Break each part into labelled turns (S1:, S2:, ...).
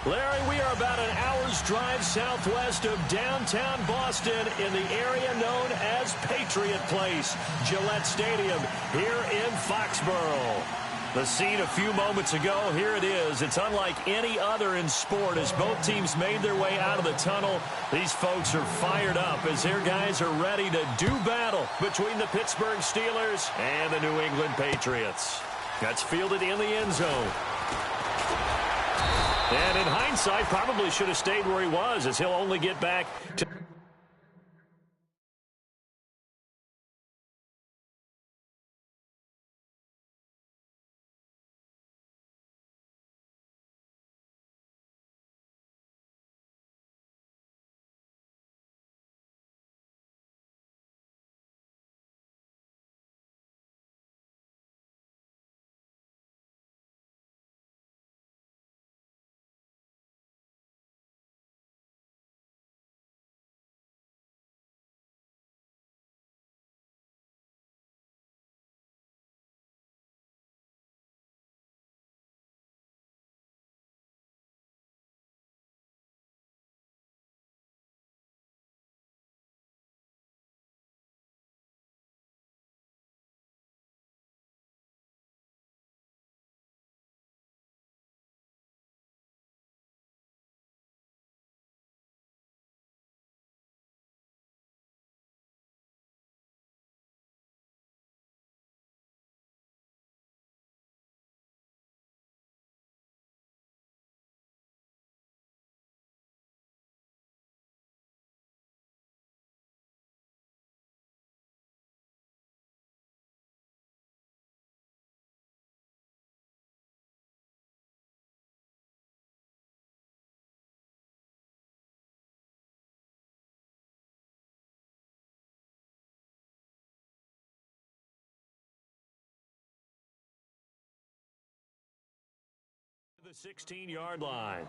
S1: Larry, we are about an hour's drive southwest of downtown Boston in the area known as Patriot Place, Gillette Stadium, here in Foxborough. The scene a few moments ago, here it is. It's unlike any other in sport as both teams made their way out of the tunnel. These folks are fired up as their guys are ready to do battle between the Pittsburgh Steelers and the New England Patriots. That's fielded in the end zone. And in hindsight, probably should have stayed where he was as he'll only get back to... the 16-yard line.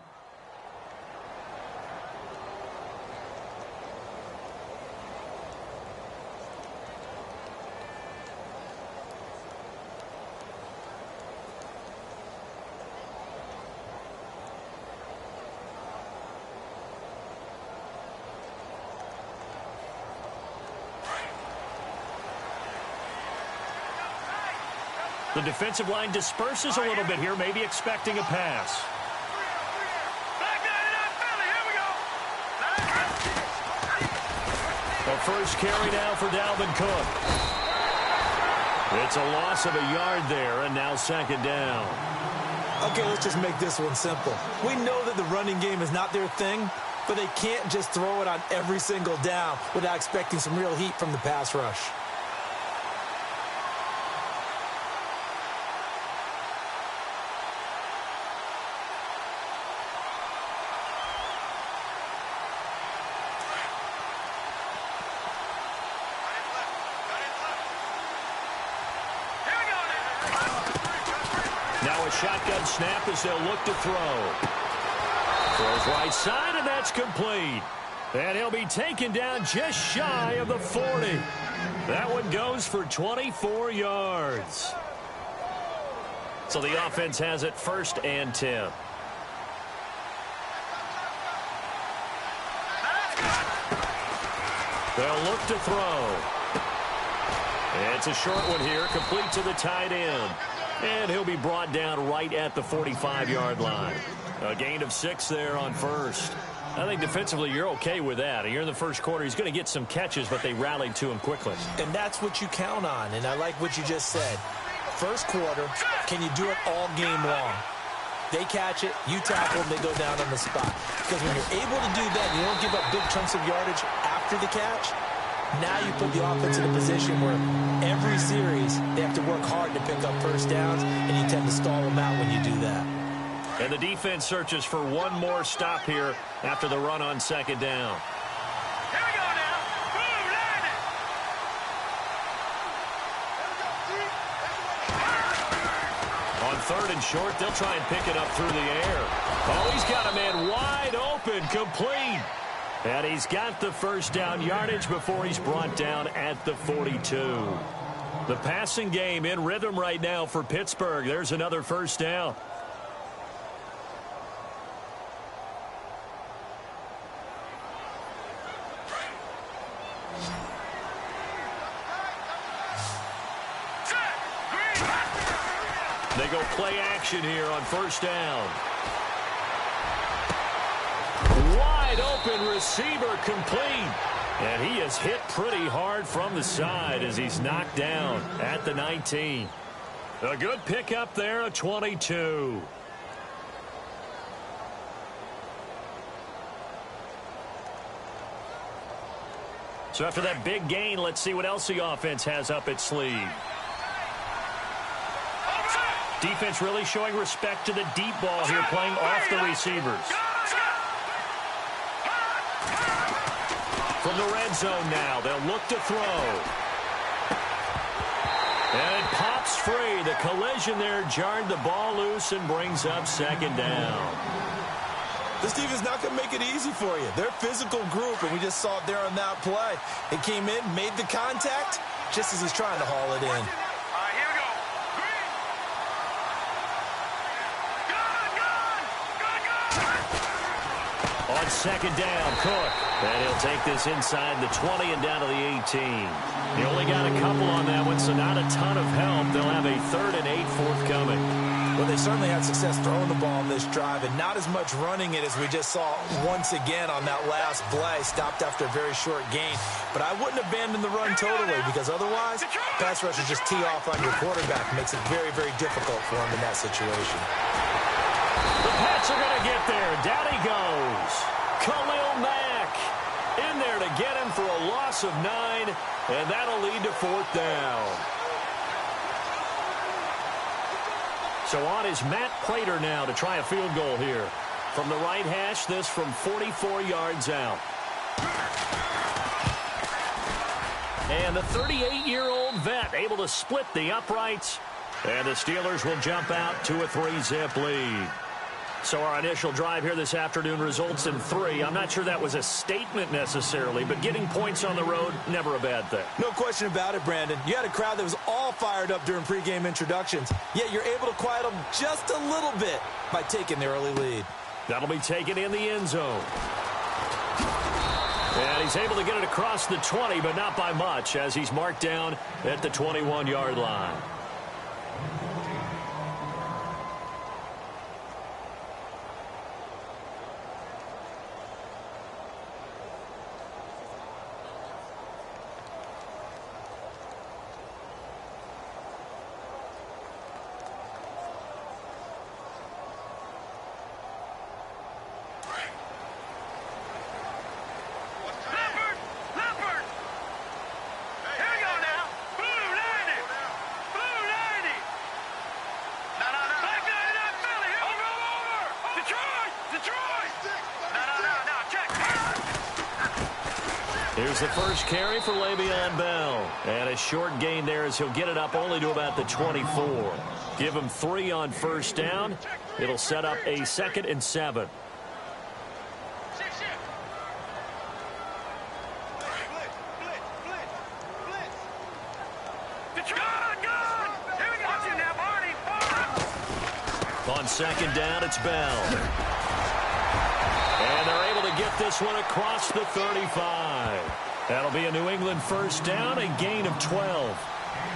S1: The defensive line disperses a little bit here, maybe expecting a pass. The first carry now for Dalvin Cook. It's a loss of a yard there, and now second down.
S2: Okay, let's just make this one simple. We know that the running game is not their thing, but they can't just throw it on every single down without expecting some real heat from the pass rush.
S1: Shotgun snap as they'll look to throw. Throws right side, and that's complete. And he'll be taken down just shy of the 40. That one goes for 24 yards. So the offense has it 1st and 10. They'll look to throw. It's a short one here, complete to the tight end. And he'll be brought down right at the 45-yard line. A gain of 6 there on first. I think defensively you're okay with that. You're in the first quarter. He's going to get some catches, but they rallied to him quickly.
S2: And that's what you count on, and I like what you just said. First quarter, can you do it all game long? They catch it, you tackle them, they go down on the spot. Because when you're able to do that, you don't give up big chunks of yardage after the catch. Now you put the offense in a position where every series they have to work hard to pick up first downs, and you tend to stall them out when you do that.
S1: And the defense searches for one more stop here after the run on second down.
S3: Here we go now. Boom, line it.
S1: On 3rd and short, they'll try and pick it up through the air. Oh, he's got a man wide open, complete. And he's got the first down yardage before he's brought down at the 42. The passing game in rhythm right now for Pittsburgh. There's another first down. They go play action here on first down. Wide open receiver complete. And he is hit pretty hard from the side as he's knocked down at the 19. A good pickup there, a 22. So after that big gain, let's see what else the offense has up its sleeve. Defense really showing respect to the deep ball here, playing off the receivers. From the red zone now, they'll look to throw. And it pops free. The collision there jarred the ball loose and brings up second down.
S2: This team is not going to make it easy for you. They're a physical group, and we just saw it there on that play. It came in, made the contact, just as he's trying to haul it in.
S1: On second down, Cook. And he'll take this inside the 20 and down to the 18. He only got a couple on that one, so not a ton of help. They'll have a 3rd and 8 forthcoming.
S2: Well, they certainly had success throwing the ball on this drive, and not as much running it as we just saw once again on that last play. Stopped after a very short gain. But I wouldn't abandon the run totally, because otherwise, pass rushers just tee off on your quarterback. Makes it very, very difficult for him in that situation.
S1: The Pats are going to get there. Down he goes. Khalil Mack in there to get him for a loss of 9, and that'll lead to 4th down. So on is Matt Prater now to try a field goal here. From the right hash, this from 44 yards out. And the 38-year-old vet able to split the uprights. And the Steelers will jump out to a 3-zip lead. So our initial drive here this afternoon results in 3. I'm not sure that was a statement necessarily, but getting points on the road, never a bad thing.
S2: No question about it, Brandon. You had a crowd that was all fired up during pregame introductions, yet you're able to quiet them just a little bit by taking the early lead.
S1: That'll be taken in the end zone. And he's able to get it across the 20, but not by much, as he's marked down at the 21-yard line. Here's the first carry for Le'Veon Bell. And a short gain there as he'll get it up only to about the 24. Give him 3 on first down. It'll set up a 2nd and 7. On second down, it's Bell. And they're able to get this one across the 35. That'll be a New England first down, a gain of 12.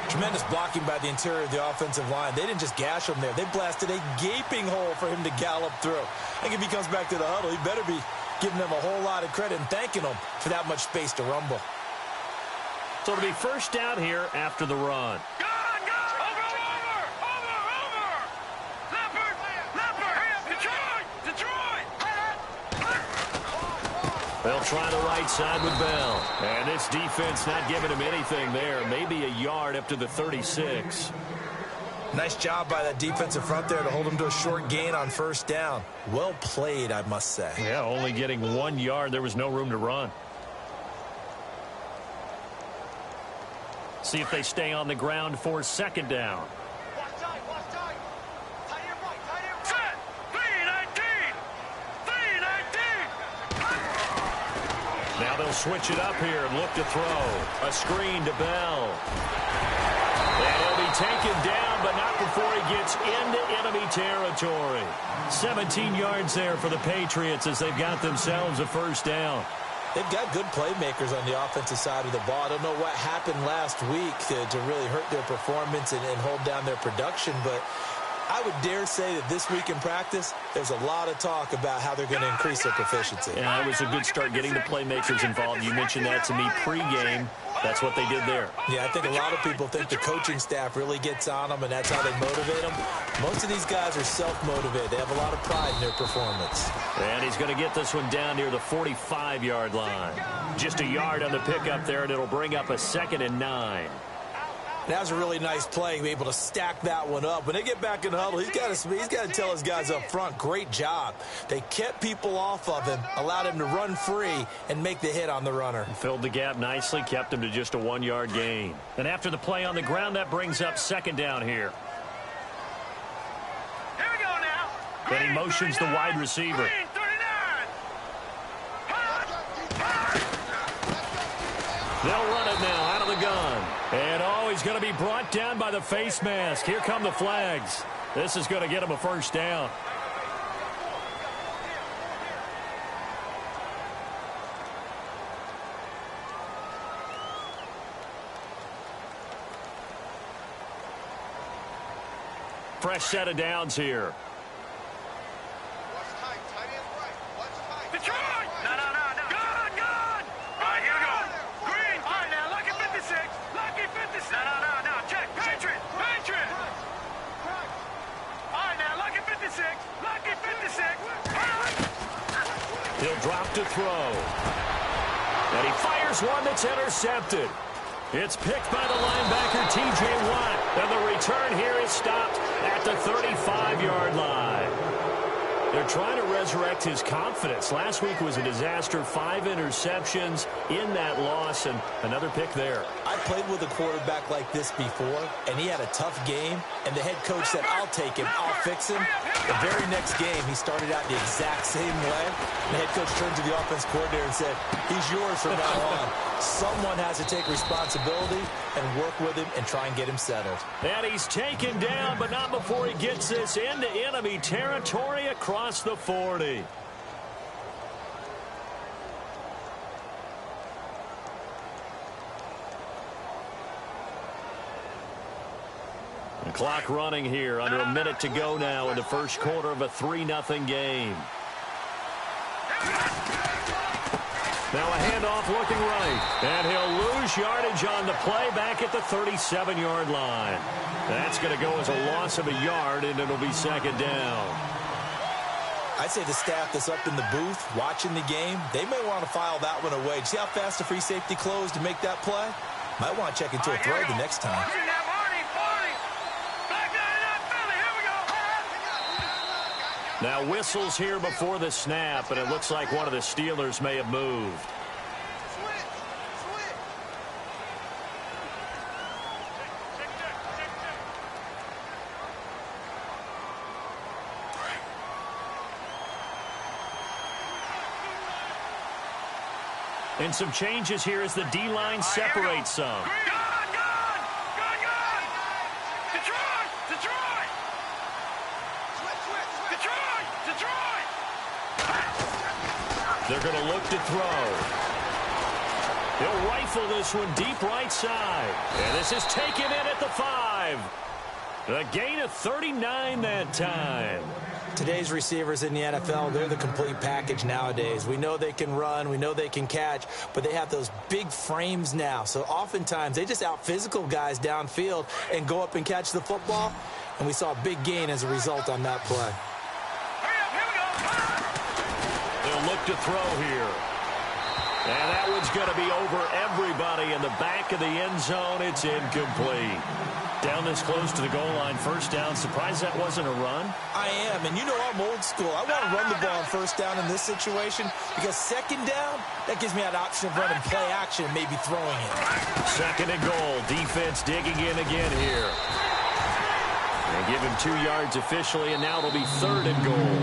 S2: Tremendous blocking by the interior of the offensive line. They didn't just gash him there. They blasted a gaping hole for him to gallop through. I think if he comes back to the huddle, he better be giving them a whole lot of credit and thanking them for that much space to rumble.
S1: So it'll be first down here after the run. They'll try the right side with Bell. And this defense not giving him anything there. Maybe a yard up to the 36.
S2: Nice job by that defensive front there to hold him to a short gain on first down. Well played, I must say.
S1: Yeah, only getting 1 yard. There was no room to run. See if they stay on the ground for second down. Now they'll switch it up here and look to throw. A screen to Bell. And he'll be taken down, but not before he gets into enemy territory. 17 yards there for the Patriots as they've got themselves a first down.
S2: They've got good playmakers on the offensive side of the ball. I don't know what happened last week to really hurt their performance and hold down their production, but I would dare say that this week in practice, there's a lot of talk about how they're going to increase their proficiency.
S1: Yeah, it was a good start getting the playmakers involved. You mentioned that to me pregame. That's what they did there.
S2: Yeah, I think a lot of people think the coaching staff really gets on them, and that's how they motivate them. Most of these guys are self-motivated. They have a lot of pride in their performance.
S1: And he's going to get this one down near the 45-yard line. Just a yard on the pickup there, and it'll bring up a 2nd and 9.
S2: That was a really nice play, be able to stack that one up. When they get back in the huddle, he's got to tell his guys up front, great job. They kept people off of him, allowed him to run free, and make the hit on the runner.
S1: Filled the gap nicely, kept him to just a 1-yard gain. And after the play on the ground, that brings up 2nd down here.
S3: Here we go now.
S1: Then he motions the wide receiver.
S3: Green, 39.
S1: They'll run it now out of the gun. And he's going to be brought down by the face mask. Here come the flags. This is going to get him a 1st down. Fresh set of downs here.
S3: Detroit! No. Good. All right, here we go. Green. All right, now, lucky 56. Lucky 56. No. Check. Patriot. All right, now, lucky 56. Lucky 56.
S1: He'll drop to throw. And he fires one that's intercepted. It's picked by the linebacker, T.J. Watt. And the return here is stopped at the 35-yard line. They're trying to resurrect his confidence. Last week was a disaster. 5 interceptions in that loss, and another pick there.
S2: I played with a quarterback like this before, and he had a tough game, and the head coach said, I'll take him, I'll fix him. The very next game, he started out the exact same way. The head coach turned to the offense coordinator and said, he's yours from now on. Someone has to take responsibility and work with him and try and get him settled.
S1: And he's taken down, but not before he gets this into enemy territory across the 40. The clock running here, under a minute to go now in the first quarter of a 3-0 game. Now a handoff looking right, and he'll lose yardage on the play back at the 37-yard line. That's going to go as a loss of a yard, and it'll be 2nd down.
S2: I'd say the staff that's up in the booth watching the game, they may want to file that one away. See how fast the free safety closed to make that play? Might want to check into a throw the next time.
S1: Now whistles here before the snap, and it looks like one of the Steelers may have moved. And some changes here as the D-line separates some. They're going to look to throw. He'll rifle this one deep right side. And this is taken in at the 5. A gain of 39 that time.
S2: Today's receivers in the NFL, they're the complete package nowadays. We know they can run, we know they can catch, but they have those big frames now. So oftentimes they just out-physical guys downfield and go up and catch the football. And we saw a big gain as a result on that play.
S1: They'll look to throw here. And that one's going to be over everybody in the back of the end zone. It's incomplete. Down this close to the goal line, 1st down. Surprised that wasn't a run?
S2: I am, and you know I'm old school. I want to run the ball on 1st down in this situation because 2nd down, that gives me that option of running play action and maybe throwing it.
S1: 2nd and goal. Defense digging in again here. They give him 2 yards officially, and now it'll be 3rd and goal.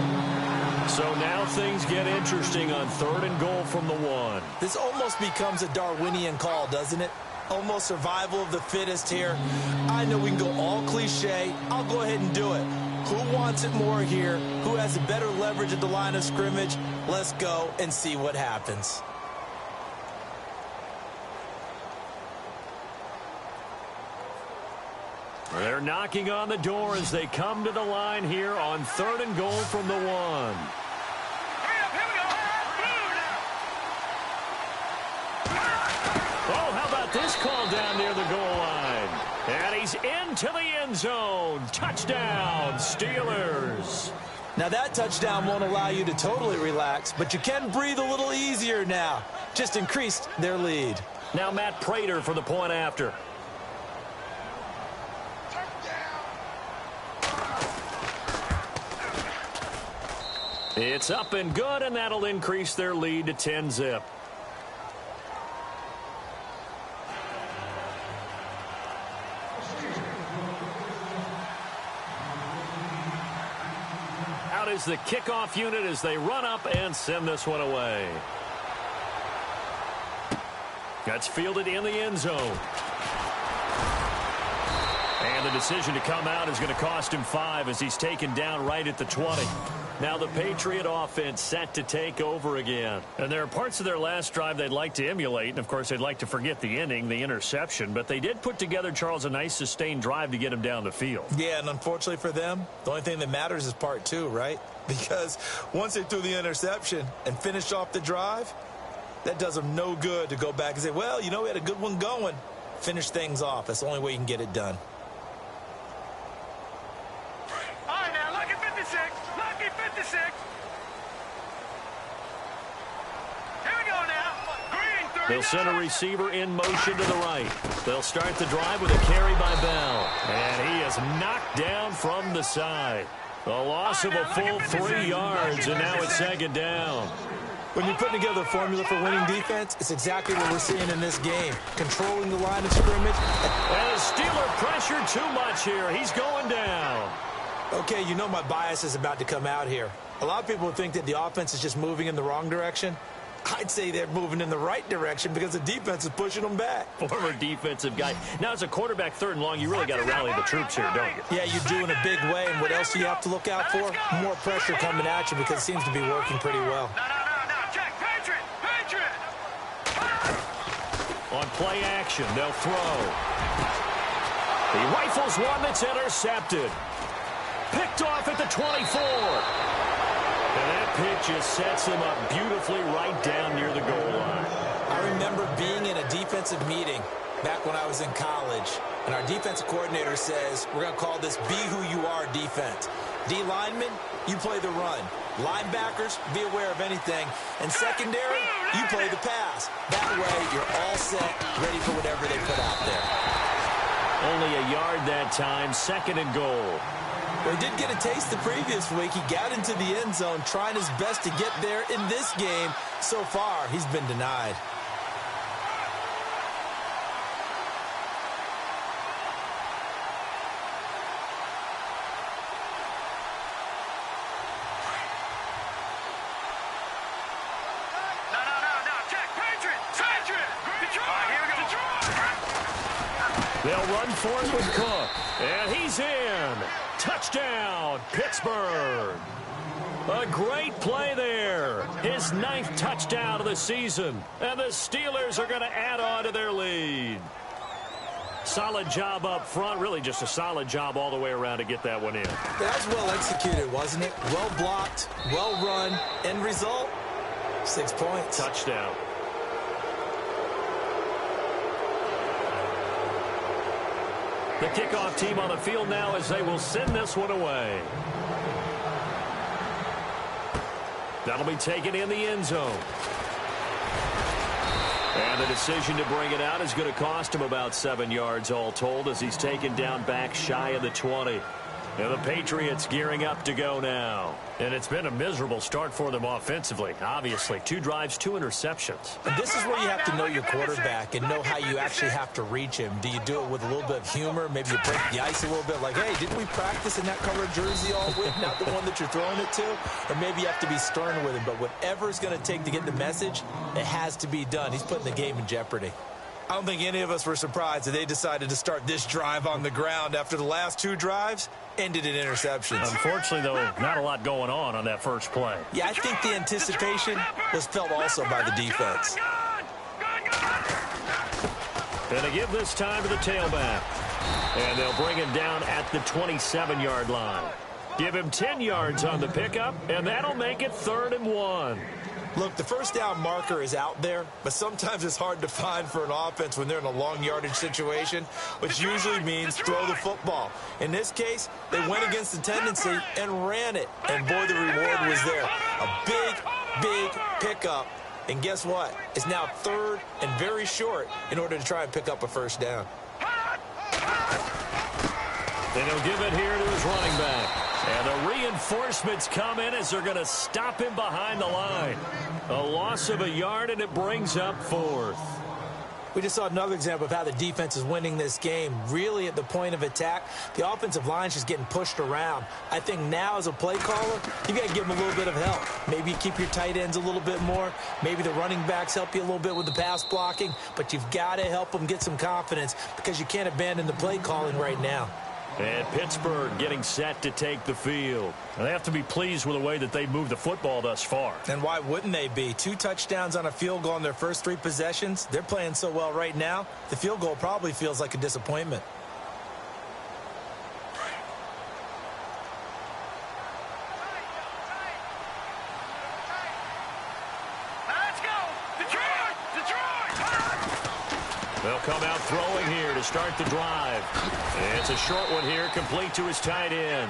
S1: So now things get interesting on 3rd and goal from the 1.
S2: This almost becomes a Darwinian call, doesn't it? Almost survival of the fittest here. I know we can go all cliche. I'll go ahead and do it. Who wants it more here? Who has a better leverage at the line of scrimmage? Let's go and see what happens.
S1: They're knocking on the door as they come to the line here on 3rd and goal from the 1. Oh, how about this call down near the goal line? And he's into the end zone. Touchdown, Steelers.
S2: Now, that touchdown won't allow you to totally relax, but you can breathe a little easier now. Just increased their lead.
S1: Now Matt Prater for the point after. It's up and good, and that'll increase their lead to 10-zip. Out is the kickoff unit as they run up and send this one away. That's fielded in the end zone. And the decision to come out is going to cost him 5 as he's taken down right at the 20. Now the Patriot offense set to take over again. And there are parts of their last drive they'd like to emulate. And, of course, they'd like to forget the inning, the interception. But they did put together, Charles, a nice sustained drive to get him down the field.
S2: Yeah, and unfortunately for them, the only thing that matters is part 2, right? Because once they threw the interception and finished off the drive, that does them no good to go back and say, well, you know, we had a good one going. Finish things off. That's the only way you can get it done.
S3: All right, now, lucky 56. Lucky 56. Here we go now. Green 39.
S1: They'll send a receiver in motion to the right. They'll start the drive with a carry by Bell. And he is knocked down from the side. A loss of a full 3 yards, and now it's 2nd down.
S2: When you're putting together a formula for winning defense, it's exactly what we're seeing in this game. Controlling the line of scrimmage.
S1: And Steeler pressure too much here. He's going down.
S2: Okay, you know my bias is about to come out here. A lot of people think that the offense is just moving in the wrong direction. I'd say they're moving in the right direction because the defense is pushing them back.
S1: Former defensive guy. Now, as a quarterback 3rd and long, you really got to rally the troops here, don't you?
S2: Yeah, you do in a big way. And what else do you have to look out for? More pressure coming at you because it seems to be working pretty well.
S3: No, check. Patriot.
S1: On play action, they'll throw. He rifles one that's intercepted. Picked off at the 24. And that pitch just sets him up beautifully right down near the goal line.
S2: I remember being in a defensive meeting back when I was in college, and our defensive coordinator says, we're going to call this Be Who You Are defense. D linemen, you play the run. Linebackers, be aware of anything. And secondary, you play the pass. That way, you're all set, ready for whatever they put out there.
S1: Only a yard that time, 2nd and goal.
S2: Well, he did get a taste the previous week. He got into the end zone, trying his best to get there in this game. So far, he's been denied.
S3: No. Check. Patriot. Detroit.
S1: They'll run for it with Cook. And he's in. Touchdown, Pittsburgh. A great play there. His 9th touchdown of the season. And the Steelers are going to add on to their lead. Solid job up front. Really just a solid job all the way around to get that one in.
S2: That was well executed, wasn't it? Well blocked, well run. End result, 6 points.
S1: Touchdown. The kickoff team on the field now as they will send this one away. That'll be taken in the end zone. And the decision to bring it out is going to cost him about 7 yards all told as he's taken down back shy of the 20. And the Patriots gearing up to go now. And it's been a miserable start for them offensively. Obviously, 2 drives, 2 interceptions.
S2: And this is where you have to know your quarterback and know how you actually have to reach him. Do you do it with a little bit of humor? Maybe you break the ice a little bit like, hey, didn't we practice in that color jersey all week? Not the one that you're throwing it to? Or maybe you have to be stern with him. But whatever it's going to take to get the message, it has to be done. He's putting the game in jeopardy. I don't think any of us were surprised that they decided to start this drive on the ground after the last 2 drives ended in interceptions.
S1: Unfortunately, though, not a lot going on that first play.
S2: Yeah, I think the anticipation was felt also by the defense.
S1: And they give this time to the tailback. And they'll bring him down at the 27-yard line. Give him 10 yards on the pickup, and that'll make it 3rd and 1.
S2: Look, the first down marker is out there, but sometimes it's hard to find for an offense when they're in a long yardage situation, which usually means throw the football. In this case, they went against the tendency and ran it, and boy, the reward was there. A big pickup, and guess what? It's now 3rd and very short in order to try and pick up a first down.
S1: And he'll give it here to his running back. And the reinforcements come in as they're going to stop him behind the line. A loss of a yard, and it brings up 4th.
S2: We just saw another example of how the defense is winning this game. Really, at the point of attack, the offensive line is just getting pushed around. I think now, as a play caller, you got to give them a little bit of help. Maybe you keep your tight ends a little bit more. Maybe the running backs help you a little bit with the pass blocking. But you've got to help them get some confidence because you can't abandon the play calling right now.
S1: And Pittsburgh getting set to take the field. And they have to be pleased with the way that they moved the football thus far.
S2: And why wouldn't they be? 2 touchdowns on a field goal on their first 3 possessions. They're playing so well right now, the field goal probably feels like a disappointment.
S3: Let's go! Detroit!
S1: They'll come out throwing here to start the drive. It's a short one here, complete to his tight end.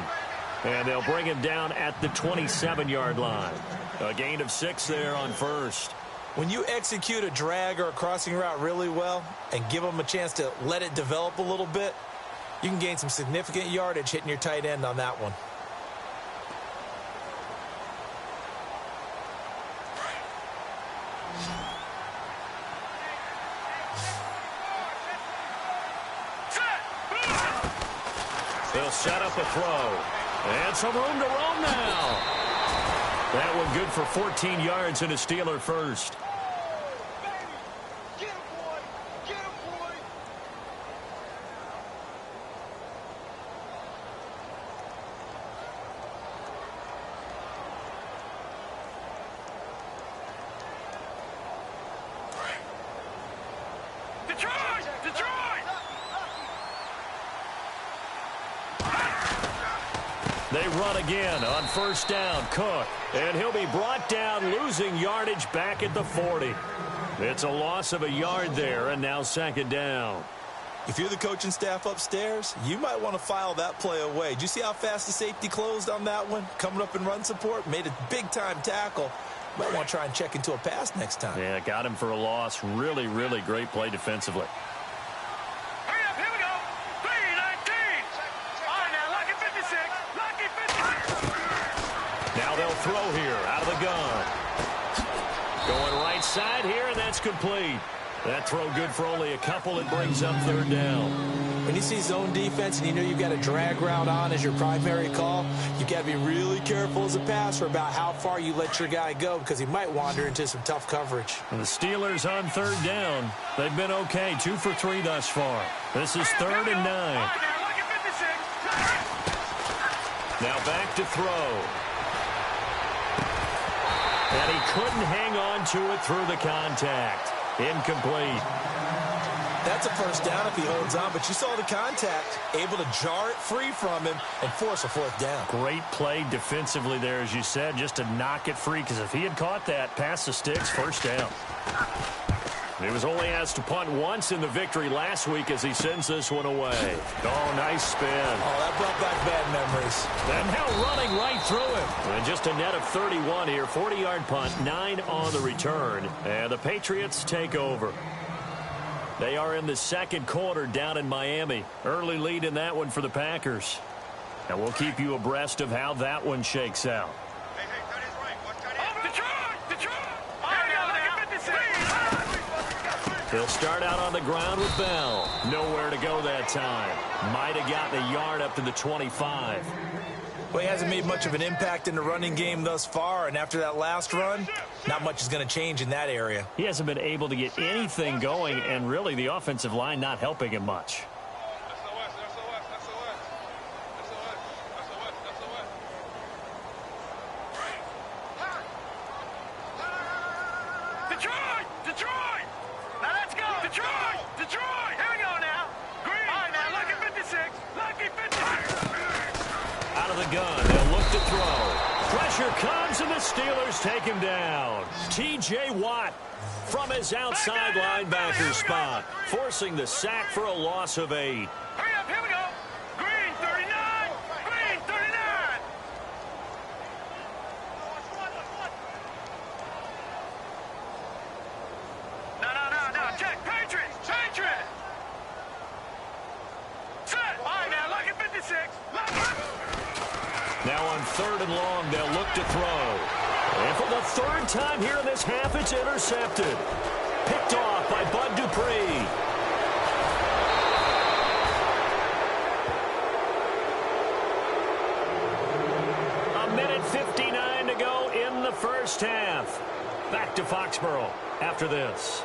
S1: And they'll bring him down at the 27-yard line. A gain of 6 there on first.
S2: When you execute a drag or a crossing route really well and give them a chance to let it develop a little bit, you can gain some significant yardage hitting your tight end on that one.
S1: They'll set up a throw. And some room to roam now. That one good for 14 yards and a Steeler first.
S3: Get him, boy! Get him, boy! Detroit! Detroit!
S1: They run again on first down. Cook. And he'll be brought down, losing yardage back at the 40. It's a loss of a yard there, and now 2nd down.
S2: If you're the coaching staff upstairs, you might want to file that play away. Did you see how fast the safety closed on that one? Coming up in run support, made a big-time tackle. Might want to try and check into a pass next time.
S1: Yeah, got him for a loss. Really, really great play defensively.
S3: Hurry up, here we go! 3:19! All right, now, lucky 56! Lucky 56!
S1: Now they'll throw here out of the gun. Going right side here, and that's complete. That throw good for only a couple. It brings up 3rd down.
S2: When you see zone defense and you know you've got a drag route on as your primary call, you've got to be really careful as a passer about how far you let your guy go because he might wander into some tough coverage.
S1: And the Steelers on 3rd down. They've been okay, 2 for 3 thus far. This is 3rd and 9.
S3: Now, lucky 56!
S1: Now back to throw. And he couldn't hang on to it through the contact. Incomplete.
S2: That's a first down if he holds on, but you saw the contact, able to jar it free from him and force a 4th down.
S1: Great play defensively there, as you said, just to knock it free, because if he had caught that, past the sticks, first down. He was only asked to punt once in the victory last week as he sends this one away. Oh, nice spin.
S2: Oh, that brought back bad memories.
S1: And now running right through him. And just a net of 31 here, 40-yard punt, 9 on the return. And the Patriots take over. They are in the 2nd quarter down in Miami. Early lead in that one for the Packers. And we'll keep you abreast of how that one shakes out.
S3: Hey, cut his right. Watch cut in. Detroit! Detroit! All right, now, lucky 56!
S1: He'll start out on the ground with Bell. Nowhere to go that time. Might have gotten a yard up to the 25.
S2: Well, he hasn't made much of an impact in the running game thus far, and after that last run, not much is going to change in that area.
S1: He hasn't been able to get anything going, and really the offensive line not helping him much.
S3: Detroit! Detroit! Now let's go! Detroit! Detroit! Here we go now! Green! All right, now, lucky 56! 56. Lucky 50.
S1: Out of the gun, they'll look to throw. Pressure comes, and the Steelers take him down. T.J. Watt from his outside linebacker spot, forcing the sack for a loss of 8.
S3: Hurry up, here we go. Green 39. Green 39. No. Check. Patriots. Patriots. Set. All right, now, lucky 56.
S1: Now on 3rd and long, they'll look to throw. And for the 3rd time here in this half, it's intercepted. Picked off by Bud Dupree. A minute 59 to go in the first half. Back to Foxborough after this.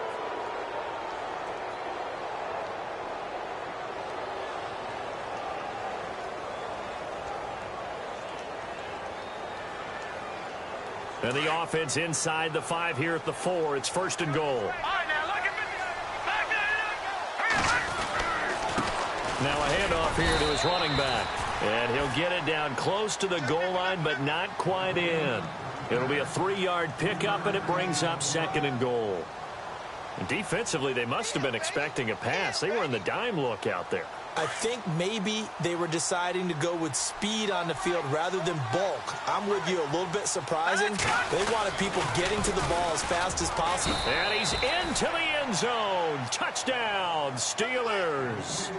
S1: And the offense inside the 5 here at the 4. It's 1st and goal.
S3: All right, now, look at
S1: Now a handoff here to his running back. And he'll get it down close to the goal line, but not quite in. It'll be a 3-yard pickup, and it brings up 2nd and goal. And defensively, they must have been expecting a pass. They were in the dime look out there.
S2: I think maybe they were deciding to go with speed on the field rather than bulk. I'm with you, a little bit surprising. They wanted people getting to the ball as fast as possible.
S1: And he's into the end zone. Touchdown, Steelers.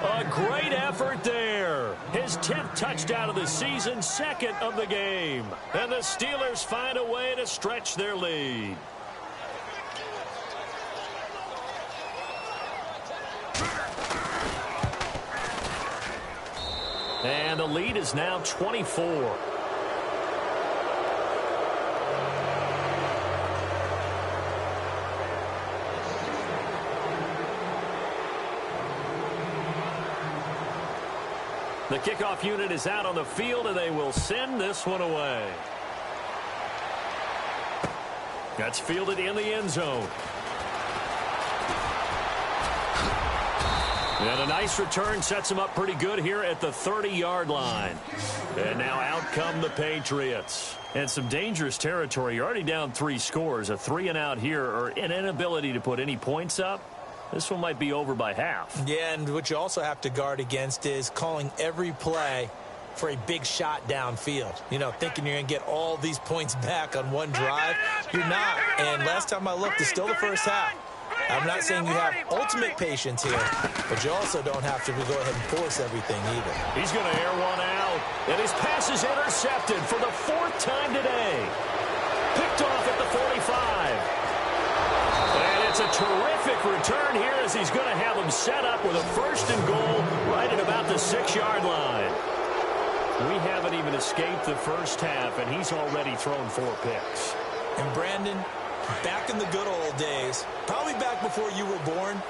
S1: A great effort there. His 10th touchdown of the season, 2nd of the game. And the Steelers find a way to stretch their lead. And the lead is now 24. The kickoff unit is out on the field, and they will send this one away. That's fielded in the end zone. And a nice return sets them up pretty good here at the 30-yard line. And now out come the Patriots. And some dangerous territory. You're already down 3 scores. A 3-and-out here, or an inability to put any points up. This one might be over by half.
S2: Yeah, and what you also have to guard against is calling every play for a big shot downfield. You know, thinking you're going to get all these points back on one drive. You're not. And last time I looked, it's still the first half. I'm not saying you have ultimate patience here, but you also don't have to go ahead and force everything either.
S1: He's going to air one out, and his pass is intercepted for the 4th time today. Picked off at the 45. And it's a terrific return here as he's going to have him set up with a 1st and goal right at about the 6-yard line. We haven't even escaped the first half, and he's already thrown 4 picks.
S2: And Brandon, back in the good old days, probably back before you were born,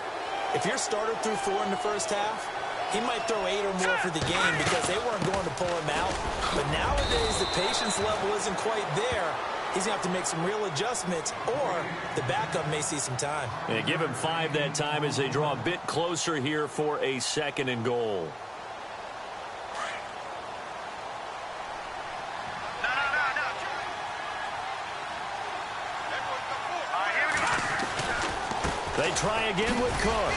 S2: if your starter threw 4 in the first half, he might throw 8 or more for the game because they weren't going to pull him out. But nowadays, the patience level isn't quite there. He's going to have to make some real adjustments, or the backup may see some time.
S1: And give him 5 that time as they draw a bit closer here for a 2nd and goal. They try again with Cook.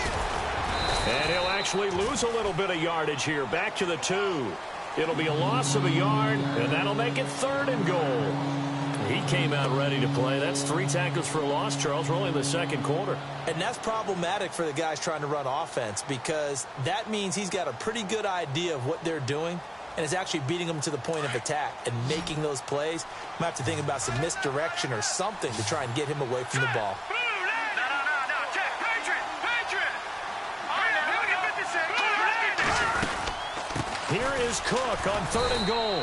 S1: And he'll actually lose a little bit of yardage here. Back to the 2. It'll be a loss of a yard, and that'll make it 3rd and goal. He came out ready to play. That's 3 tackles for a loss, Charles. We're only in the 2nd quarter.
S2: And that's problematic for the guys trying to run offense because that means he's got a pretty good idea of what they're doing and is actually beating them to the point of attack and making those plays. Might have to think about some misdirection or something to try and get him away from the ball.
S1: Here is Cook on 3rd and goal.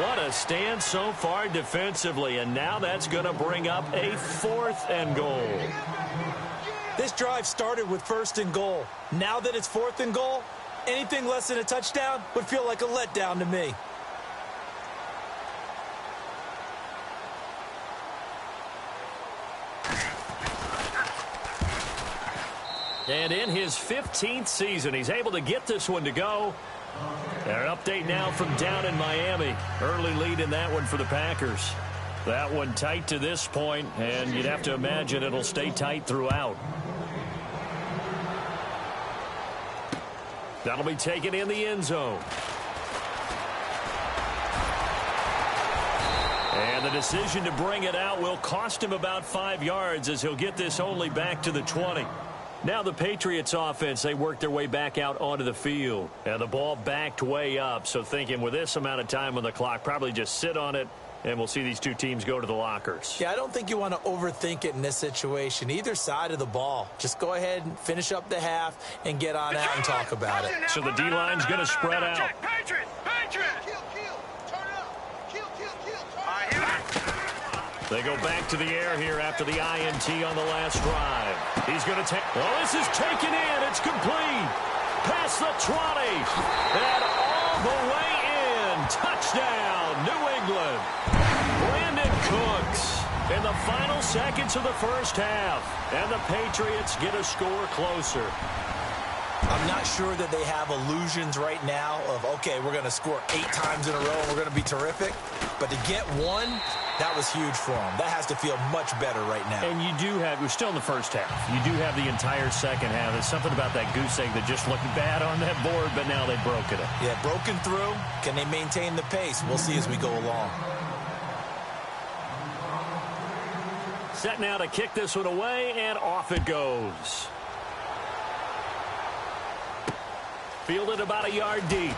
S1: What a stand so far defensively, and now that's going to bring up a 4th and goal.
S2: This drive started with 1st and goal. Now that it's 4th and goal, anything less than a touchdown would feel like a letdown to me.
S1: And in his 15th season, he's able to get this one to go. And an update now from down in Miami. Early lead in that one for the Packers. That one tight to this point, and you'd have to imagine it'll stay tight throughout. That'll be taken in the end zone. And the decision to bring it out will cost him about 5 yards as he'll get this only back to the 20. Now the Patriots offense, they work their way back out onto the field. And the ball backed way up, so thinking with this amount of time on the clock, probably just sit on it, and we'll see these two teams go to the lockers.
S2: Yeah, I don't think you want to overthink it in this situation. Either side of the ball. Just go ahead and finish up the half and get on out and talk about it.
S1: So the D-line's going to spread out.
S3: Patriots! Patriots!
S1: They go back to the air here after the INT on the last drive. He's going to take... Oh, this is taken in. It's complete. Past the 20. And all the way in. Touchdown, New England. Brandon Cooks in the final seconds of the first half. And the Patriots get a score closer.
S2: I'm not sure that they have illusions right now of, okay, we're going to score 8 times in a row and we're going to be terrific. But to get one, that was huge for them. That has to feel much better right now.
S1: And you do have, we're still in the first half. You do have the entire second half. There's something about that goose egg that just looked bad on that board, but now they've broken it.
S2: Yeah, broken through. Can they maintain the pace? We'll see as we go along.
S1: Set now to kick this one away, and off it goes. Fielded about a yard deep.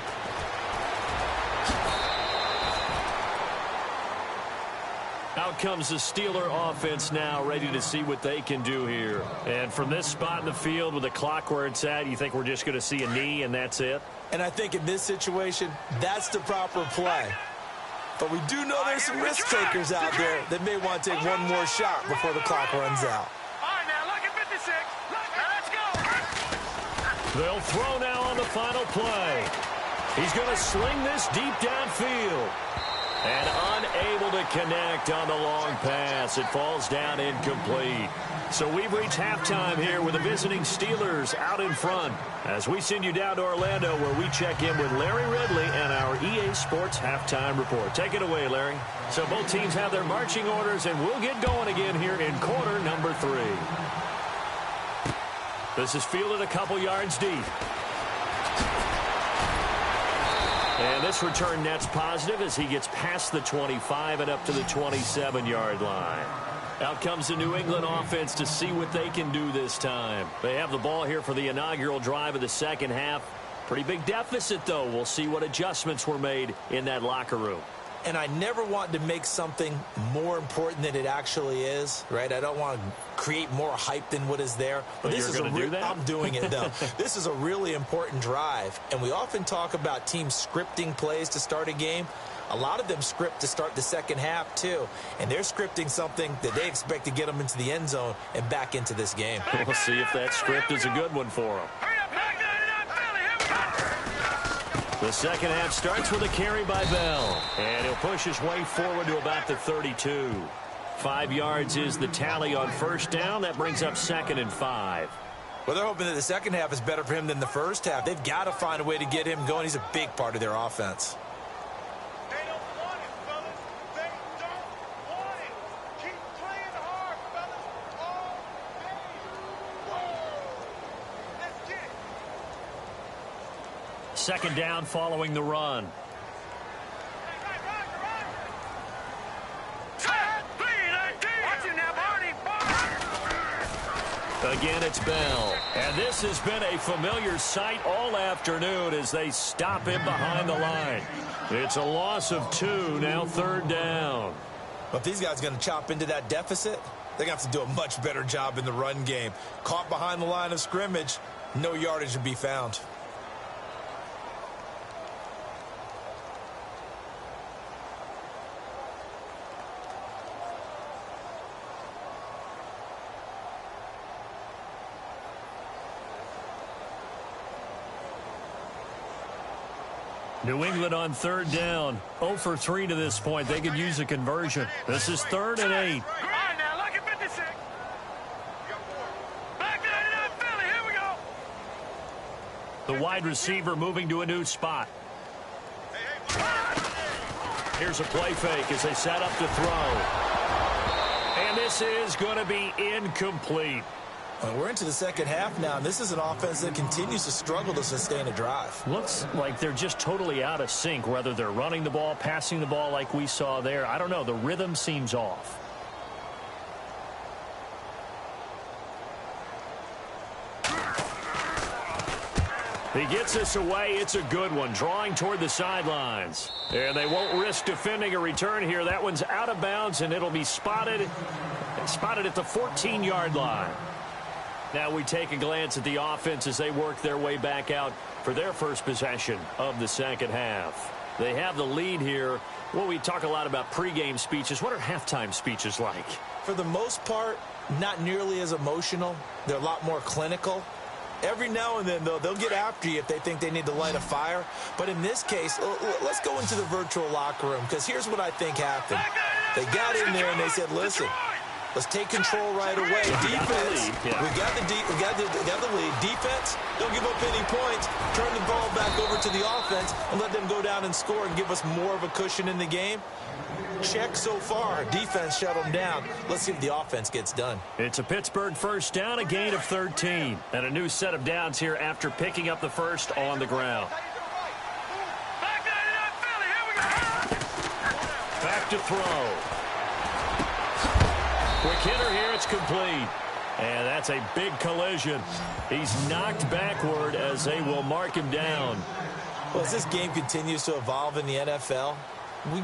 S1: Out comes the Steeler offense now, ready to see what they can do here. And from this spot in the field with the clock where it's at, you think we're just going to see a knee and that's it?
S2: And I think in this situation, that's the proper play. But we do know there's some risk takers out there that may want to take one more shot before the clock runs out.
S3: All right, now look at 56. Now let's go.
S1: They'll throw now on the final play. He's going to sling this deep downfield. And unable to connect on the long pass. It falls down incomplete. So we've reached halftime here with the visiting Steelers out in front. As we send you down to Orlando where we check in with Larry Ridley and our EA Sports Halftime Report. Take it away, Larry. So both teams have their marching orders, and we'll get going again here in quarter number 3. This is fielded a couple yards deep. And this return net's positive as he gets past the 25 and up to the 27-yard line. Out comes the New England offense to see what they can do this time. They have the ball here for the inaugural drive of the second half. Pretty big deficit, though. We'll see what adjustments were made in that locker room.
S2: And I never want to make something more important than it actually is, right? I don't want to create more hype than what is there.
S1: But this is going to do that?
S2: I'm doing it, though. This is a really important drive. And we often talk about teams scripting plays to start a game. A lot of them script to start the second half, too. And they're scripting something that they expect to get them into the end zone and back into this game.
S1: We'll see if that script is a good one for them. The second half starts with a carry by Bell. And he'll push his way forward to about the 32. 5 yards is the tally on first down. That brings up 2nd and 5.
S2: Well, they're hoping that the second half is better for him than the first half. They've got to find a way to get him going. He's a big part of their offense.
S3: They don't want it, fellas. They don't want it. Keep playing hard, fellas. All day. Whoa. Let's get it.
S1: Second down following the run. Again, it's Bell. And this has been a familiar sight all afternoon as they stop him behind the line. It's a loss of 2, now 3rd down.
S2: But if these guys are going to chop into that deficit, they're going to have to do a much better job in the run game. Caught behind the line of scrimmage, no yardage to be found.
S1: New England on 3rd down. 0 for 3 to this point. They could use a conversion. This is 3rd and 8.
S3: All right, now look at 56. Back to that Philly. Here we go.
S1: The wide receiver moving to a new spot. Here's a play fake as they set up to throw. And this is going to be incomplete.
S2: Well, we're into the second half now, and this is an offense that continues to struggle to sustain a drive.
S1: Looks like they're just totally out of sync, whether they're running the ball, passing the ball like we saw there. I don't know. The rhythm seems off. He gets this away. It's a good one, drawing toward the sidelines. And they won't risk defending a return here. That one's out of bounds, and it'll be spotted at the 14-yard line. Now we take a glance at the offense as they work their way back out for their first possession of the second half. They have the lead here. Well, we talk a lot about pregame speeches. What are halftime speeches like?
S2: For the most part, not nearly as emotional. They're a lot more clinical. Every now and then, though, they'll get after you if they think they need to light a fire. But in this case, let's go into the virtual locker room, because here's what I think happened. They got in there and they said, listen, let's take control right away. Defense, we got the lead. Defense, don't give up any points. Turn the ball back over to the offense and let them go down and score and give us more of a cushion in the game. Check so far. Defense shut them down. Let's see if the offense gets done.
S1: It's a Pittsburgh first down, a gain of 13. And a new set of downs here after picking up the first on the ground. Back to throw. Quick hitter here. It's complete. And that's a big collision. He's knocked backward as they will mark him down.
S2: Well, as this game continues to evolve in the NFL,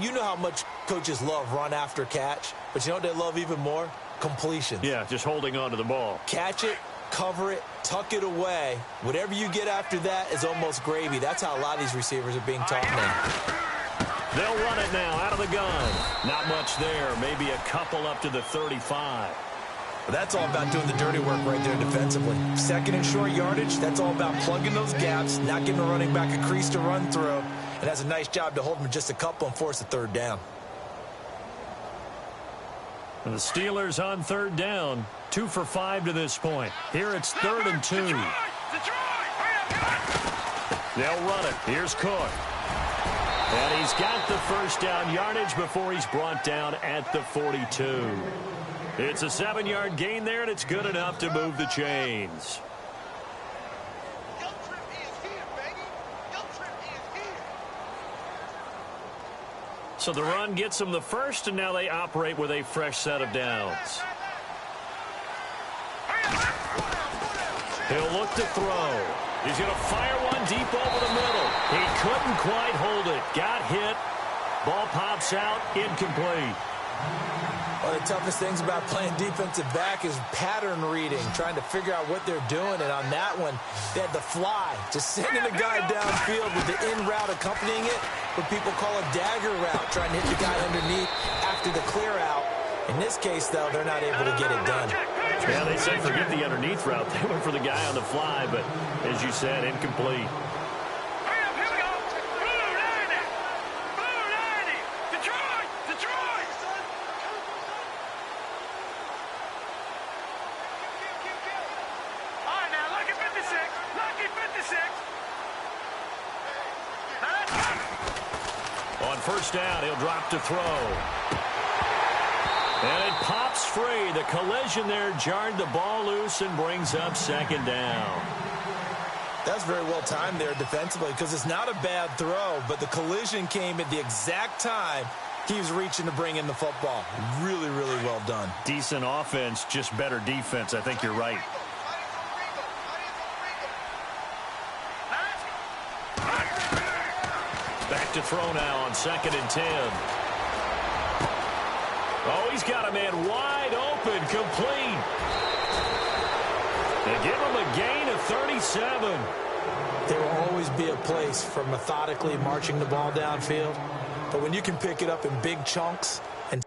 S2: you know how much coaches love run after catch, but you know what they love even more? Completions.
S1: Yeah, just holding on to the ball.
S2: Catch it, cover it, tuck it away. Whatever you get after that is almost gravy. That's how a lot of these receivers are being taught now.
S1: They'll run it now out of the gun. Not much there. Maybe a couple up to the 35.
S2: But that's all about doing the dirty work right there defensively. Second and short yardage, that's all about plugging those gaps, not giving the running back a crease to run through. It has a nice job to hold them just a couple and force a third down.
S1: And the Steelers on third down, 2 for 5 to this point. Here it's 3rd and 2. They'll run it. Here's Cook. And he's got the first down yardage before he's brought down at the 42. It's a 7-yard gain there, and it's good enough to move the chains. So the run gets them the first, and now they operate with a fresh set of downs. He'll look to throw. He's going to fire one deep over the middle. He couldn't quite hold it. Got hit. Ball pops out. Incomplete.
S2: One of the toughest things about playing defensive back is pattern reading, trying to figure out what they're doing. And on that one, they had the fly, just sending a guy downfield with the in route accompanying it, what people call a dagger route, trying to hit the guy underneath after the clear out. In this case, though, they're not able to get it done.
S1: Yeah, they said forget the underneath route. They went for the guy on the fly, but as you said, incomplete. On first down, he'll drop to throw. And it pops free. The collision there jarred the ball loose and brings up 2nd down.
S2: That's very well timed there defensively, because it's not a bad throw, but the collision came at the exact time he was reaching to bring in the football. Really, really well done.
S1: Decent offense, just better defense. I think you're right. Back to throw now on 2nd and 10. Oh, he's got a man wide open, complete. They give him a gain of 37.
S2: There will always be a place for methodically marching the ball downfield, but when you can pick it up in big chunks and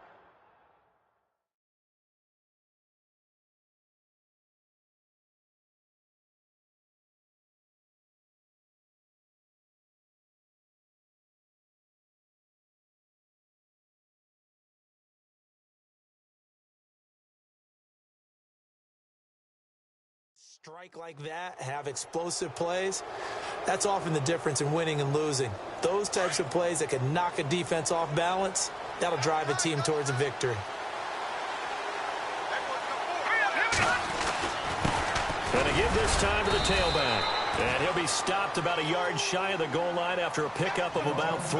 S2: strike like that, have explosive plays, that's often the difference in winning and losing. Those types of plays that can knock a defense off balance, that'll drive a team towards a victory.
S1: Gonna give this time to the tailback. And he'll be stopped about a yard shy of the goal line after a pickup of about 3.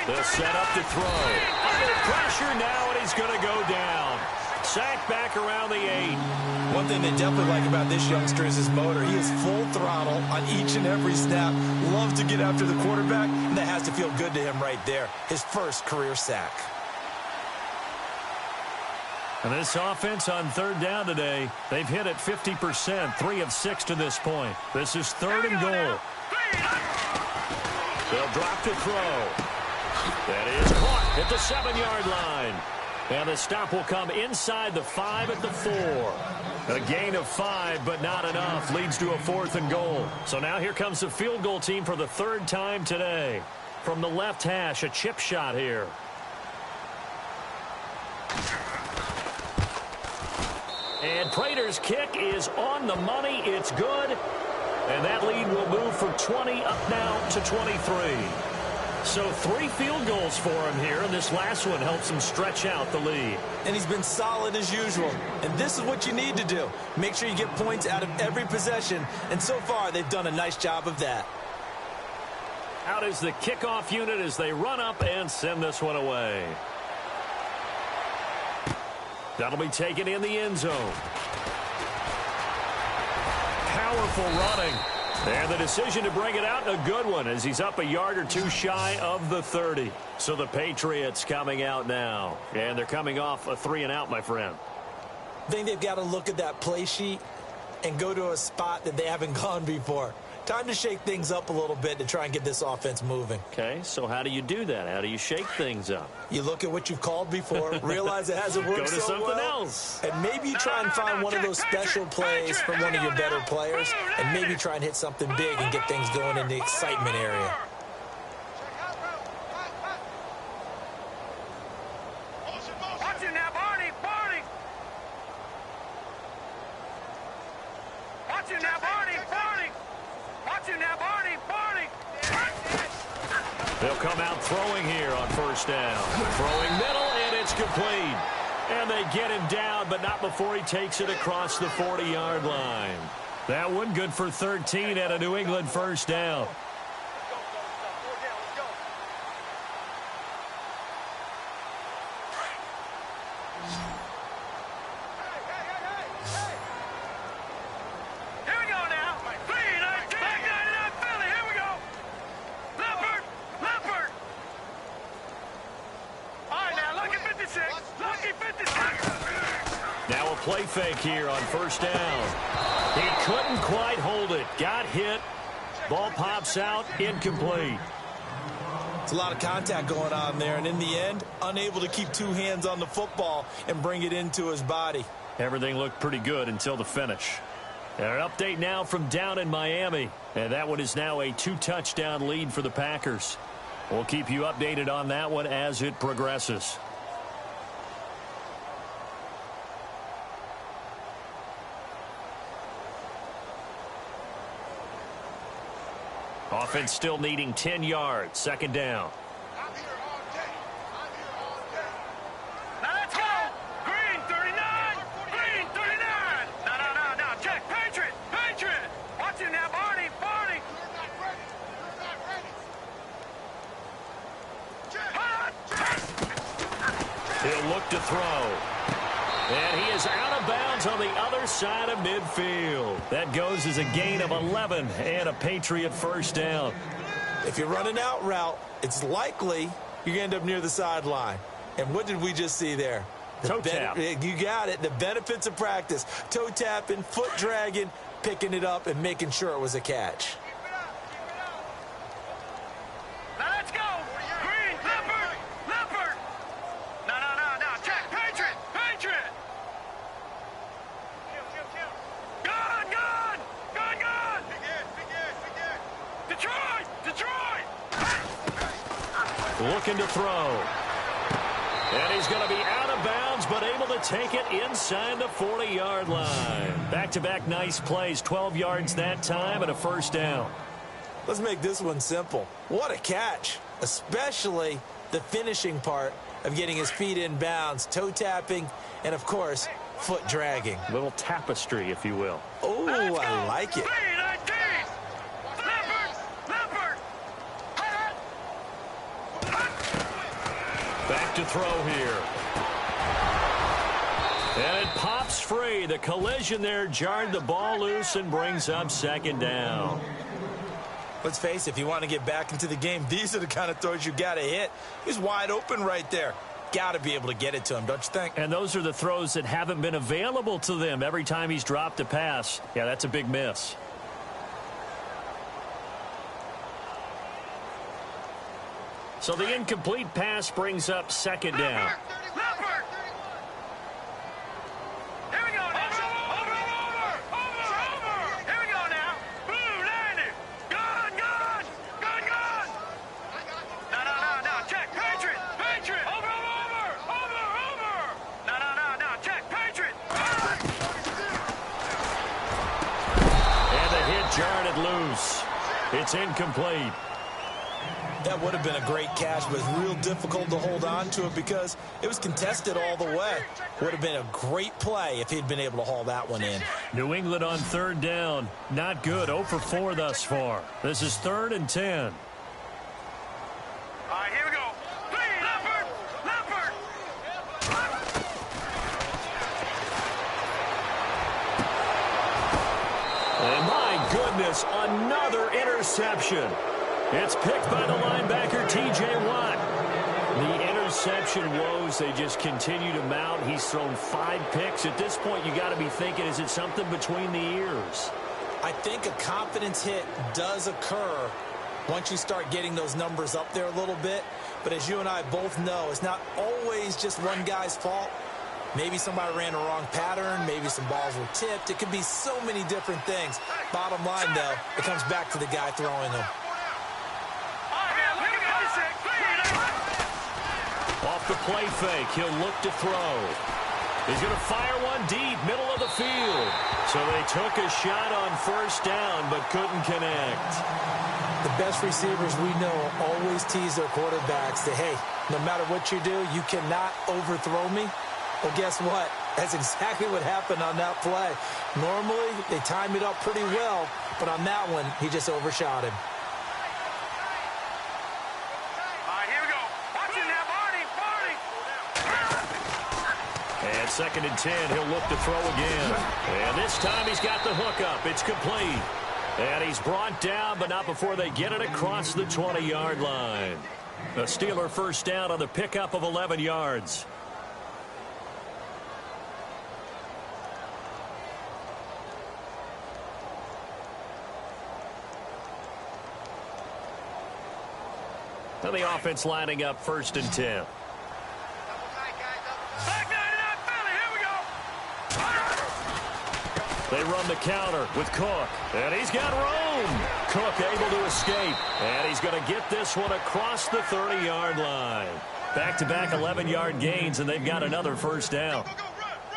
S1: The setup to throw. Under pressure now, and he's going to go down. Sacked back around the 8.
S2: One thing they definitely like about this youngster is his motor. He is full throttle on each and every snap. Loves to get after the quarterback, and that has to feel good to him right there. His first career sack.
S1: And this offense on 3rd down today, they've hit it 50%, 3 of 6 to this point. This is 3rd and goal. They'll drop to throw. That is caught at the 7-yard line. And the stop will come inside the 5 at the 4. A gain of 5, but not enough. Leads to a 4th and goal. So now here comes the field goal team for the 3rd time today. From the left hash, a chip shot here. And Prater's kick is on the money. It's good. And that lead will move from 20 up now to 23. So 3 field goals for him here, and this last one helps him stretch out the lead.
S2: And he's been solid as usual. And this is what you need to do. Make sure you get points out of every possession. And so far, they've done a nice job of that.
S1: Out is the kickoff unit as they run up and send this one away. That'll be taken in the end zone. Powerful running. And the decision to bring it out, a good one, as he's up a yard or 2 shy of the 30. So the Patriots coming out now. And they're coming off a 3-and-out, my friend.
S2: I think they've got to look at that play sheet and go to a spot that they haven't gone before. Time to shake things up a little bit to try and get this offense moving.
S1: Okay, so how do you do that? How do you shake things up?
S2: You look at what you've called before, realize it hasn't worked so well.
S1: Go to something else.
S2: And maybe you try and find one of those special plays from one of your better players, and maybe try and hit something big and get things going in the excitement area.
S3: Watch it now, Barney! Barney! Watch it now, Barney! Barney! Watch it now, Barney! Barney!
S1: They'll come out throwing here on 1st down. Throwing middle, and it's complete. And they get him down, but not before he takes it across the 40-yard line. That one good for 13 at a New England 1st down. Play fake here on 1st down. He couldn't quite hold it. Got hit. Ball pops out. Incomplete.
S2: It's a lot of contact going on there, and in the end, unable to keep 2 hands on the football and bring it into his body.
S1: Everything looked pretty good until the finish. And an update now from down in Miami. And that one is now a 2-touchdown lead for the Packers. We'll keep you updated on that one as it progresses. Offense still needing 10 yards. 2nd down.
S3: I'm here all day. I'm here all day. Now let's go. Green 39. Green 39. No. Check. Patriot. Patriot. Watch it now, Barney. Barney. You're not ready. You're not ready. Check.
S1: He'll look to throw. And he is out of bounds on the other side of midfield. That goes as a gain of 11 and a Patriot 1st down.
S2: If you're running out route, it's likely you're going to end up near the sideline. And what did we just see there?
S1: Toe tap.
S2: You got it. The benefits of practice. Toe tapping, foot dragging, picking it up, and making sure it was a catch.
S3: Now let's go. Green. Leopard. Leopard. No. Check. Patriot. Patriot.
S1: looking to throw. And he's going to be out of bounds, but able to take it inside the 40-yard line. Back-to-back nice plays, 12 yards that time and a first down.
S2: Let's make this one simple. What a catch, especially the finishing part of getting his feet in bounds, toe tapping, and, of course, foot dragging.
S1: Little tapestry, if you will.
S2: Oh, I like it.
S1: Back to throw here. And it pops free. The collision there jarred the ball loose and brings up second down.
S2: Let's face it, if you want to get back into the game, these are the kind of throws you got to hit. He's wide open right there. Got to be able to get it to him, don't you think?
S1: And those are the throws that haven't been available to them every time he's dropped a pass. Yeah, that's a big miss. So the incomplete pass brings up second down. Jarred it loose. It's incomplete.
S2: That would have been a great catch, but it's real difficult to hold on to it because it was contested all the way. Would have been a great play if he'd been able to haul that one in.
S1: New England on third down. Not good. 0 for 4 thus far. This is 3rd and 10.
S3: All right, here we go. Leopard!
S1: And my goodness, another interception. It's picked by the linebacker, T.J. Watt. The interception woes, they just continue to mount. He's thrown 5 picks. At this point, you got to be thinking, is it something between the ears?
S2: I think a confidence hit does occur once you start getting those numbers up there a little bit. But as you and I both know, it's not always just one guy's fault. Maybe somebody ran a wrong pattern. Maybe some balls were tipped. It could be so many different things. Bottom line, though, it comes back to the guy throwing them.
S1: Off the play fake, he'll look to throw. He's going to fire one deep, middle of the field. So they took a shot on first down, but couldn't connect.
S2: The best receivers we know always tease their quarterbacks that, hey, no matter what you do, you cannot overthrow me. Well, guess what? That's exactly what happened on that play. Normally, they time it up pretty well, but on that one, he just overshot him.
S1: And 2nd and 10, he'll look to throw again. And this time he's got the hook up. It's complete. And he's brought down, but not before they get it across the 20-yard line. A Steeler first down on the pickup of 11 yards. And the offense lining up 1st and 10. They run the counter with Cook. And he's got room. Cook able to escape. And he's going to get this one across the 30-yard line. Back-to-back 11-yard gains, and they've got another first down.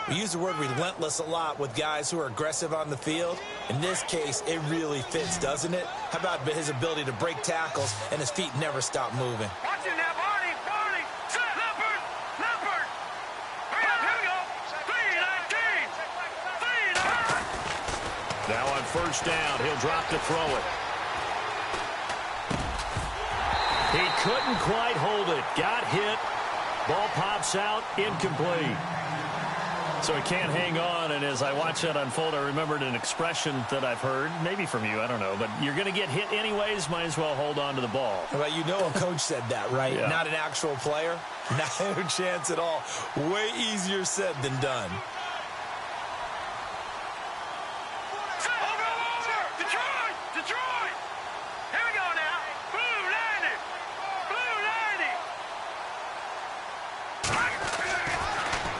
S2: We use the word relentless a lot with guys who are aggressive on the field. In this case, it really fits, doesn't it? How about his ability to break tackles and his feet never stop moving?
S3: Watch it now, Barney. Set. Leopard. Hurry up, here we go. 3-19.
S1: Now on first down, he'll drop to throw it. He couldn't quite hold it. Got hit. Ball pops out. Incomplete. So he can't hang on, and as I watch that unfold, I remembered an expression that I've heard, maybe from you, I don't know, but you're going to get hit anyways, might as well hold on to the ball.
S2: Well, you know a coach said that, right?
S1: Yeah.
S2: Not an actual player. No chance at all. Way easier said than done.
S3: Detroit! Here we go now. Blue 90.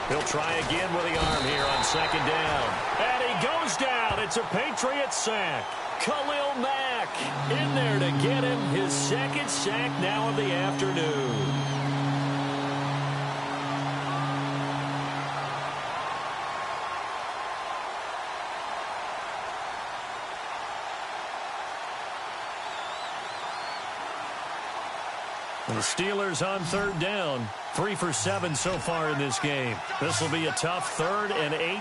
S1: He'll try again with the arm here on second down. And he goes down. It's a Patriots sack. Khalil Mack in there to get him his second sack now of the afternoon. The Steelers on third down. 3 for 7 so far in this game. This will be a tough 3rd and 18.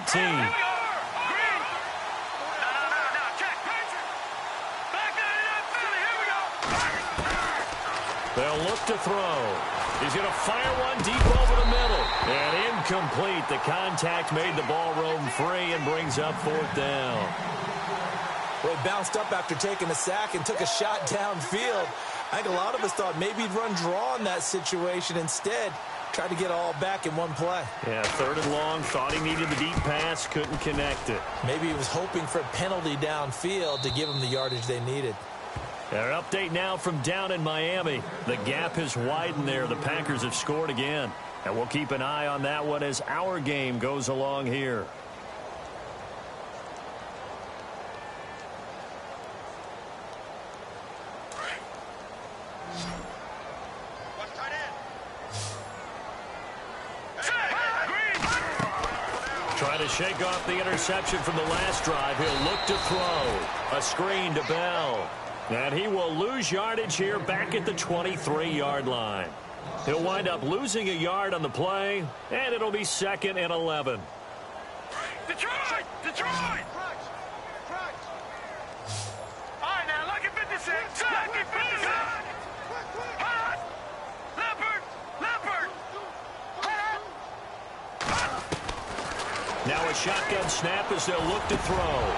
S1: They'll look to throw. He's going to fire one deep over the middle. And incomplete. The contact made the ball roam free and brings up 4th down.
S2: Well, he bounced up after taking a sack and took a shot downfield. I think a lot of us thought maybe he'd run draw in that situation. Instead, tried to get it all back in one play.
S1: Yeah, 3rd and long. Thought he needed the deep pass. Couldn't connect it.
S2: Maybe he was hoping for a penalty downfield to give him the yardage they needed.
S1: Our update now from down in Miami. The gap has widened there. The Packers have scored again. And we'll keep an eye on that one as our game goes along here. Trying to shake off the interception from the last drive. He'll look to throw. A screen to Bell. And he will lose yardage here back at the 23-yard line. He'll wind up losing a yard on the play, and it'll be 2nd and 11.
S3: Detroit! Detroit! All right, now, look at 56. Look at 56. Hot! Leopard! Leopard! Hot!
S1: Now a shotgun snap as they'll look to throw.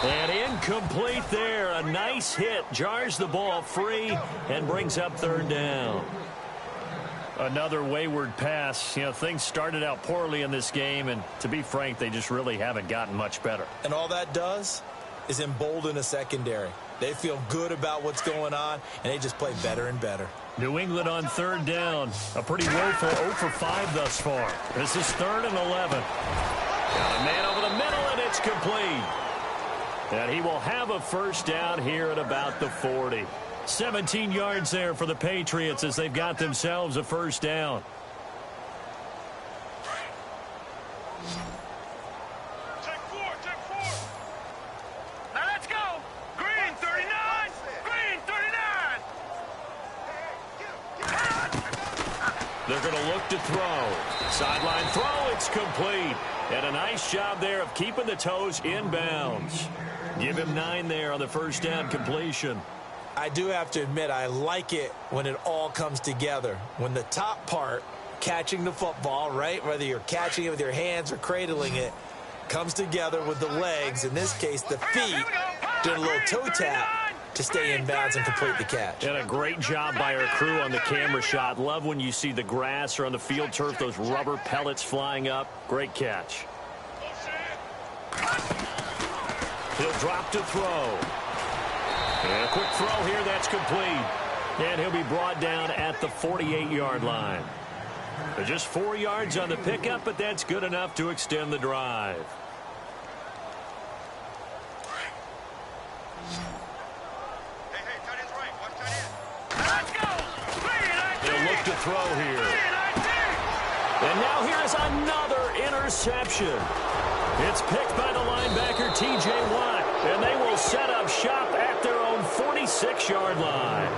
S1: And incomplete there. A nice hit. Jars the ball free and brings up 3rd down. Another wayward pass. You know, things started out poorly in this game, and to be frank, they just really haven't gotten much better.
S2: And all that does is embolden a secondary. They feel good about what's going on, and they just play better and better.
S1: New England on 3rd down. A pretty woeful 0 for 5 thus far. This is 3rd and 11. Got a man over the middle, and it's complete. And he will have a 1st down here at about the 40. 17 yards there for the Patriots as they've got themselves a 1st down.
S3: Check 4. Now let's go. Green 39. Green 39.
S1: They're going to look to throw. Sideline throw. It's complete. And a nice job there of keeping the toes in bounds. Give him 9 there on the 1st down completion.
S2: I do have to admit, I like it when it all comes together. When the top part, catching the football, right, whether you're catching it with your hands or cradling it, comes together with the legs, in this case the feet, doing a little toe tap to stay in bounds and complete the catch.
S1: And a great job by our crew on the camera shot. Love when you see the grass or on the field turf, those rubber pellets flying up. Great catch. He'll drop to throw. And a quick throw here, that's complete. And he'll be brought down at the 48-yard line. Just 4 yards on the pickup, but that's good enough to extend the drive.
S3: Hey, tight end's right. Watch tight end. Let's go.
S1: He'll look to throw here. And now here's another interception. It's picked by the linebacker, T.J. Watt, and they will set up shop at their own 46-yard line.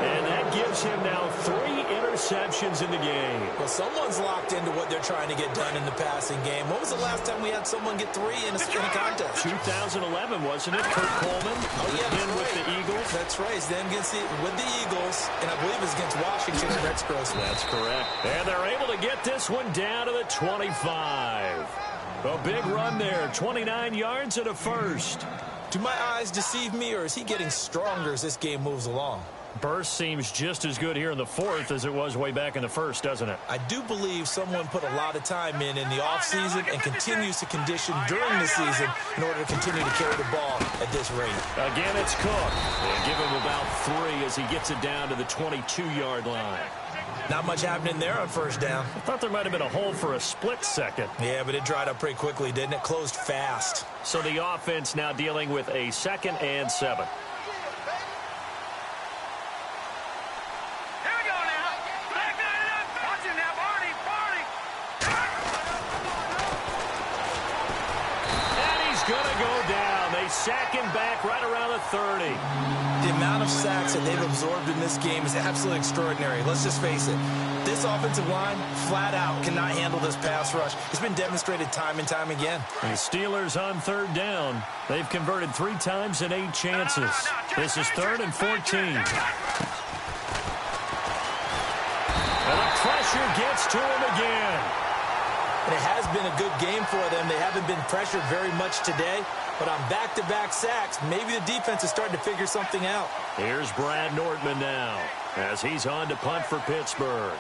S1: And that gives him now 3 interceptions in the game.
S2: Well, someone's locked into what they're trying to get done in the passing game. When was the last time we had someone get 3 in a contest?
S1: 2011, wasn't it? Kurt Coleman.
S2: Oh, yeah,
S1: Again with the Eagles.
S2: That's right. He's then with the Eagles, and I believe it's against Washington and Rex Grossman.
S1: That's correct. And they're able to get this one down to the 25. A big run there, 29 yards and a 1st.
S2: Do my eyes deceive me, or is he getting stronger as this game moves along?
S1: Burst seems just as good here in the 4th as it was way back in the 1st, doesn't it?
S2: I do believe someone put a lot of time in the offseason and continues to condition during the season in order to continue to carry the ball at this rate.
S1: Again, it's Cook. They give him about 3 as he gets it down to the 22-yard line.
S2: Not much happening there on first down.
S1: I thought there might have been a hole for a split second.
S2: Yeah, but it dried up pretty quickly, didn't it? Closed fast.
S1: So the offense now dealing with a 2nd and 7.
S3: Here we go now. Back nine up. Watch him now, Barney.
S1: And he's going to go down. They sack him back right around the 30.
S2: The amount of sacks that they've absorbed in this game is absolutely extraordinary. Let's just face it. This offensive line, flat out, cannot handle this pass rush. It's been demonstrated time and time again.
S1: The Steelers on 3rd down. They've converted 3 times in 8 chances. This is 3rd and 14. And the pressure gets to him again.
S2: And it has been a good game for them. They haven't been pressured very much today. But on back-to-back sacks, maybe the defense is starting to figure something out.
S1: Here's Brad Nortman now as he's on to punt for Pittsburgh.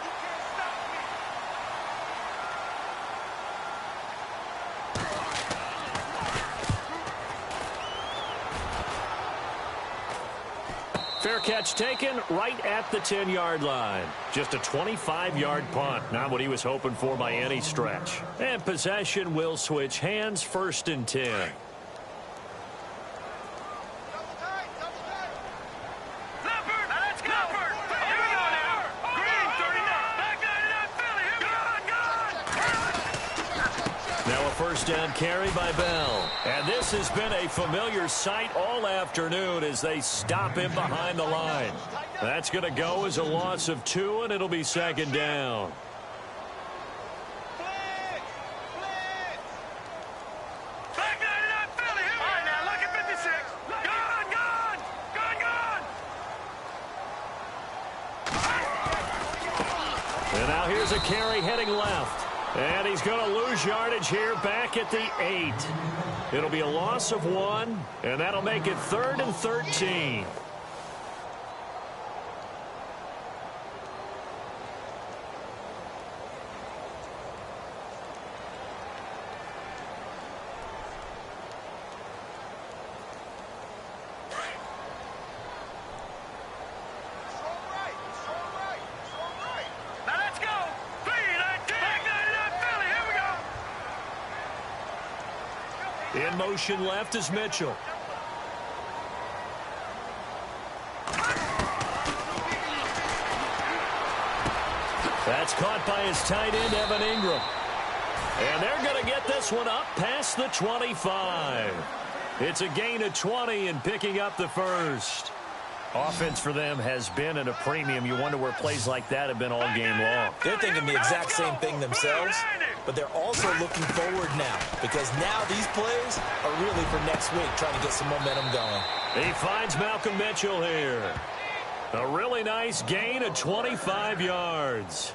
S1: Fair catch taken right at the 10-yard line. Just a 25-yard punt. Not what he was hoping for by any stretch. And possession will switch hands, 1st and 10. First down carry by Bell. And this has been a familiar sight all afternoon as they stop him behind the line. That's going to go as a loss of 2, and it'll be 2nd down. And now here's a carry heading left. And he's going to lose yardage here back at the 8. It'll be a loss of 1, and that'll make it 3rd and 13. In motion left is Mitchell. That's caught by his tight end, Evan Ingram. And they're going to get this one up past the 25. It's a gain of 20 and picking up the first. Offense for them has been at a premium. You wonder where plays like that have been all game long.
S2: They're thinking the exact same thing themselves, but they're also looking forward now because now these plays are really for next week, trying to get some momentum going.
S1: He finds Malcolm Mitchell here. A really nice gain of 25 yards.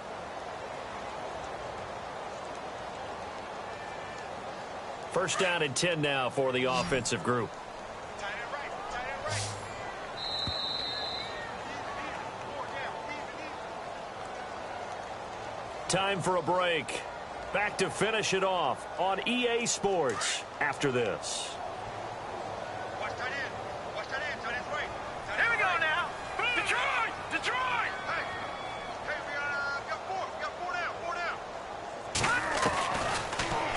S1: First down and 10 now for the offensive group. Time for a break. Back to finish it off on EA Sports after this.
S3: Watch that in. Watch that in. Tight end's right. Here we go now. Detroit! Detroit! Hey, we got 4. We got 4 down. 4 down.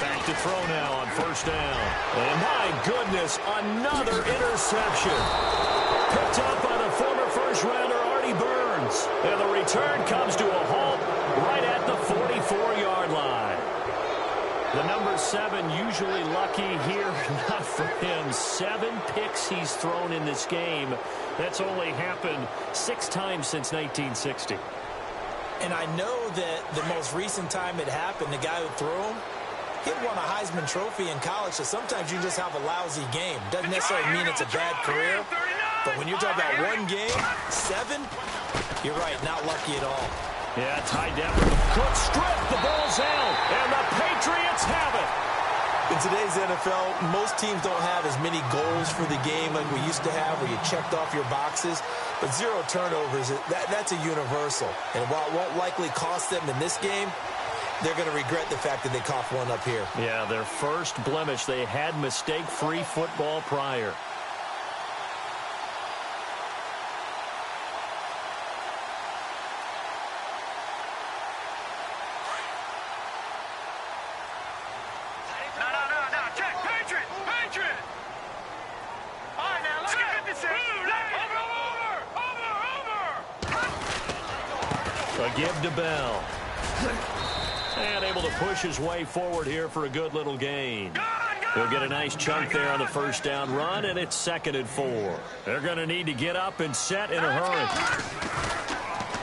S1: Back to throw now on first down. And my goodness, another interception. Picked up by the former first-rounder Artie Burns. And the return comes to a halt right at the 44-yard line. The number 7 usually lucky here. Not for him. 7 picks he's thrown in this game. That's only happened 6 times since 1960.
S2: And I know that the most recent time it happened, the guy who threw him, he won a Heisman Trophy in college, so sometimes you just have a lousy game. Doesn't necessarily mean it's a bad career, but when you're talking about one game, 7, you're right, not lucky at all.
S1: Yeah, Ty Detmer. Good strip. The ball's out. And the Patriots have it.
S2: In today's NFL, most teams don't have as many goals for the game like we used to have where you checked off your boxes. But 0 turnovers, that's a universal. And while it won't likely cost them in this game, they're going to regret the fact that they coughed one up here.
S1: Yeah, their first blemish. They had mistake-free football prior. The give to Bell. And able to push his way forward here for a good little gain. He'll get a nice chunk there on the first down run, and it's 2nd and 4. They're going to need to get up and set in a hurry.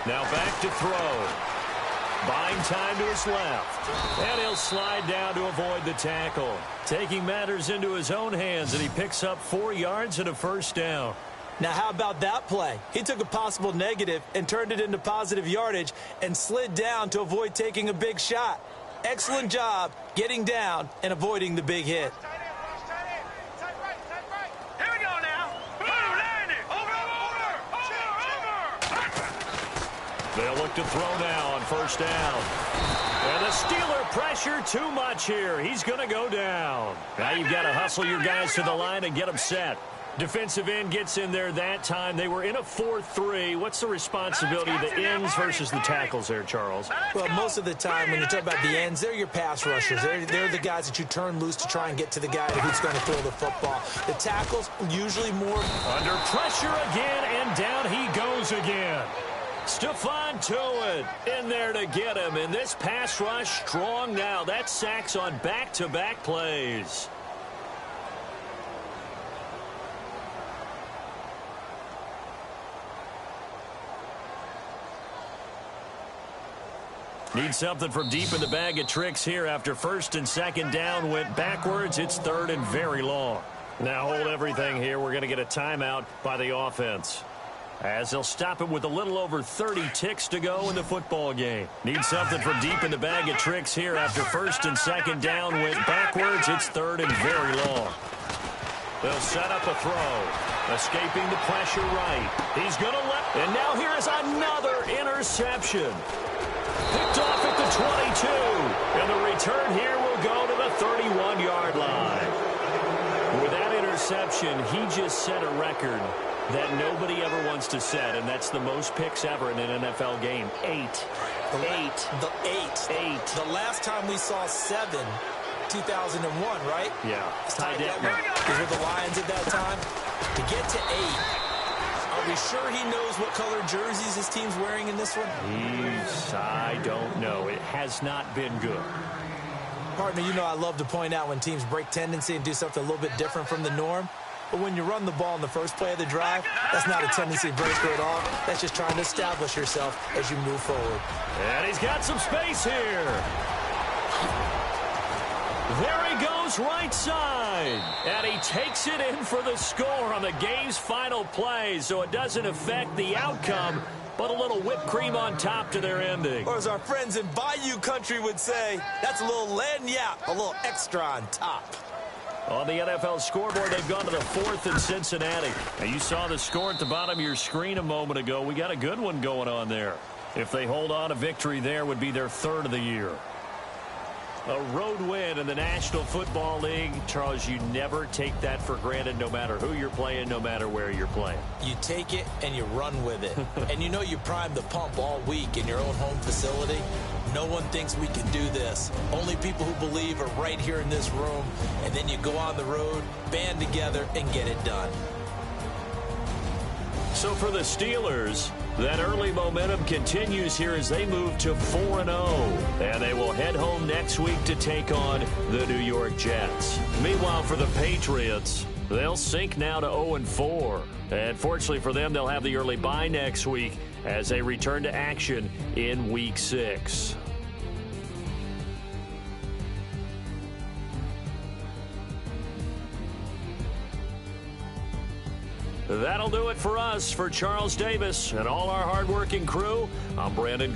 S1: Now back to throw. Buying time to his left. And he'll slide down to avoid the tackle. Taking matters into his own hands, and he picks up 4 yards and a first down.
S2: Now, how about that play? He took a possible negative and turned it into positive yardage and slid down to avoid taking a big shot. Excellent job getting down and avoiding the big hit.
S3: Here we go now.
S1: They'll look to throw now on first down. And the Steeler pressure too much here. He's going to go down. Now you've got to hustle your guys to the line and get them set. Defensive end gets in there that time. They were in a 4-3. What's the responsibility of the ends versus the tackles there, Charles?
S2: Well, most of the time when you talk about the ends, they're your pass rushers. They're the guys that you turn loose to try and get to the guy who's going to throw the football. The tackles, usually more.
S1: Under pressure again, and down he goes again. Stephon Tuitt in there to get him. And this pass rush strong now. That's sacks on back-to-back plays. Need something from deep in the bag of tricks here after 1st and 2nd down went backwards. It's 3rd and very long. Now hold everything here. We're going to get a timeout by the offense, as they'll stop it with a little over 30 ticks to go in the football game. Need something from deep in the bag of tricks here after 1st and 2nd down went backwards. It's 3rd and very long. They'll set up a throw. Escaping the pressure right. He's going to let. And now here is another interception. Picked off at the 22. And the return here will go to the 31-yard line. With that interception, he just set a record that nobody ever wants to set, and that's the most picks ever in an NFL game. 8.
S2: The last time we saw 7, 2001, right?
S1: Yeah.
S2: Ty Detmer. These were the Lions at that time. To get to 8. Are we sure he knows what color jerseys his team's wearing in this one?
S1: I don't know. It has not been good.
S2: Partner, you know I love to point out when teams break tendency and do something a little bit different from the norm. But when you run the ball in the first play of the drive, that's not a tendency breaker at all. That's just trying to establish yourself as you move forward.
S1: And he's got some space here. There he goes right side. And he takes it in for the score on the game's final play. So it doesn't affect the outcome, but a little whipped cream on top to their ending.
S2: Or as our friends in Bayou Country would say, that's a little lagniappe, a little extra on top.
S1: On the NFL scoreboard, they've gone to the 4th in Cincinnati. Now, you saw the score at the bottom of your screen a moment ago. We got a good one going on there. If they hold on, a victory there would be their 3rd of the year. A road win in the National Football League. Charles, you never take that for granted, no matter who you're playing, no matter where you're playing.
S2: You take it and you run with it. And you know you primed the pump all week in your own home facility. No one thinks we can do this. Only people who believe are right here in this room. And then you go on the road, band together, and get it done.
S1: So for the Steelers, that early momentum continues here as they move to 4-0. And they will head home next week to take on the New York Jets. Meanwhile, for the Patriots, they'll sink now to 0-4. And fortunately for them, they'll have the early bye next week as they return to action in Week 6. That'll do it for us. For Charles Davis and all our hardworking crew, I'm Brandon